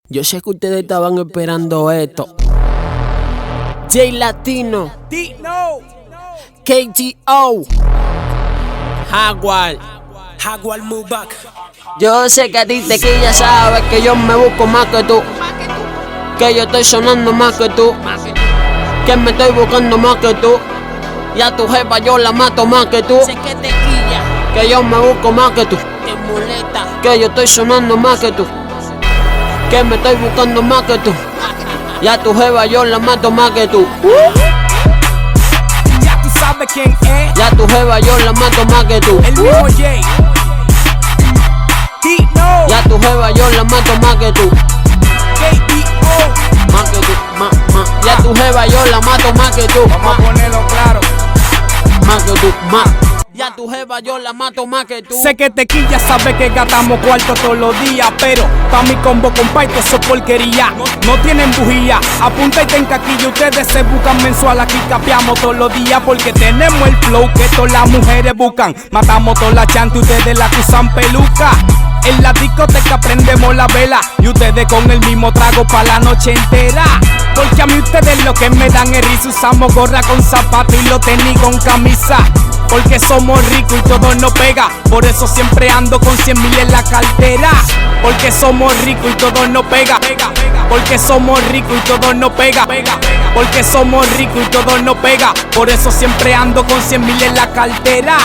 Yo sé que ustedes estaban esperando esto. J Latino, KTO, Jaguar move back. Yo sé que a ti te quilla, sabes que yo me busco más que tú, que yo estoy sonando más que tú, que me estoy buscando más que tú. Y a tu jefa yo la mato más que tú. Sé que te quilla, Que yo me busco más que tú, te molesta. que yo estoy sonando más que tú, que me estoy buscando más que tú. Y a tu jefa yo la mato más que tú. Ya tú sabes quién es. Y a tu jefa yo la mato más que tú. El mismo J. Tino. Y a tu jefa yo la mato más que tú. KTO. Más que tú, más. Y a tu jefa yo la mato más que tú. Vamos a ponerlo claro. Más que tú, más. Y a tu jefa yo la mato más que tú. Sé que te quilla, sabe que gastamos cuarto todos los días, pero pa' mi combo compa' todo eso porquería. No tienen bujía, apunta y ten caquilla. Ustedes se buscan mensual, aquí capeamos todos los días porque tenemos el flow que todas las mujeres buscan. Matamos todas las chantas y ustedes la que usan peluca. En la discoteca prendemos la vela y ustedes con el mismo trago pa' la noche entera. Porque a mí ustedes lo que me dan es risa. Usamos gorra con zapatos y los tenis con camisa. Porque somos ricos y todo nos pega. Por eso siempre ando con 100,000 en la cartera. Porque somos ricos y todo nos pega. Porque somos ricos y todo nos pega. Porque somos ricos y todo nos pega. Por eso siempre ando con 100,000 en la cartera.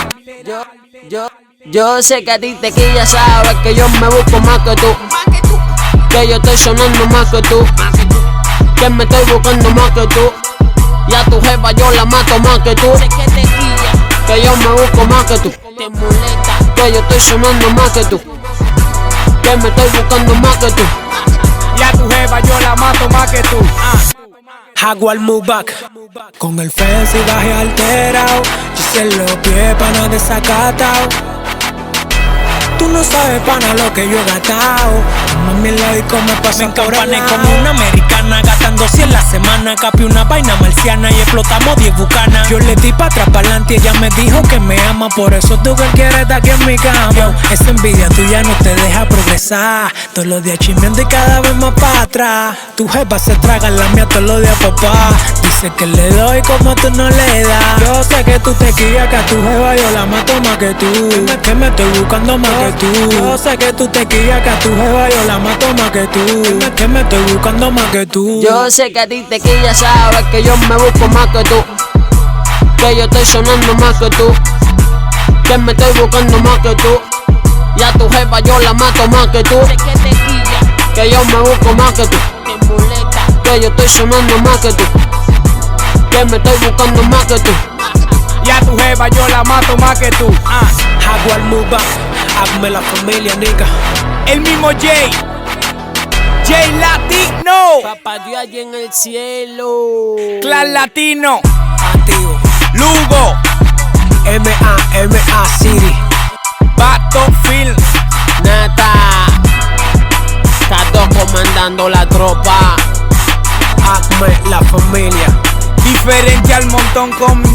Yo sé que a ti te quilla, sabes que yo me busco más que tú, que yo estoy sonando más que tú, que me estoy buscando más que tú. Y a tu jefa yo la mato más que tú. Sé que te quilla, Que yo me busco más que tú, te molesta. que yo estoy sonando más que tú, que me estoy buscando más que tú. Y a tu jefa yo la mato más que tú. Jaguar move back. Con el fancy baje alterado. Yo sé los pies pana desacatao. Tú no sabes pana lo que yo he gastado. Mami lo disco me pasan por el lado. Como una americana gastando 100 la semana. Capi una vaina marciana y explotamos 10 bucanas. Yo le di pa' atrás pa'lante y ella me dijo que me ama. Por eso tú que quieres estar aquí en mi cama. Esa envidia tuya no te deja progresar. Todos los días chismeando y cada vez más para atrás. Tu jefa se traga la mía todos los días, papá. Dice que le doy como tú no le das. Yo sé que tú te quillas, que a tu jefa yo la mato más que tú. Que me estoy buscando más que tú. Yo sé que tú te quillas, que a tu jefa yo la mato más que tú. Que me estoy buscando más que tú. Yo sé que a ti te quilla, sabes que yo me busco más que tú, que yo estoy sonando más que tú, que me estoy buscando más que tú. Y a tu jefa yo la mato más que tú. Sé que te quilla, Que yo me busco más que tú, te molesta. que yo estoy sonando más que tú, que me estoy buscando más que tú. Y a tu jefa yo la mato más que tú. Jaguar move back. Hazme la familia, nigga. El mismo J. J Latino. Papá Dios allí en el cielo. Clan Latino. Activo. Lugo. M.A. City. Battlefield. Nata, Tato comandando la tropa. Hazme la familia. Diferente al montón con mi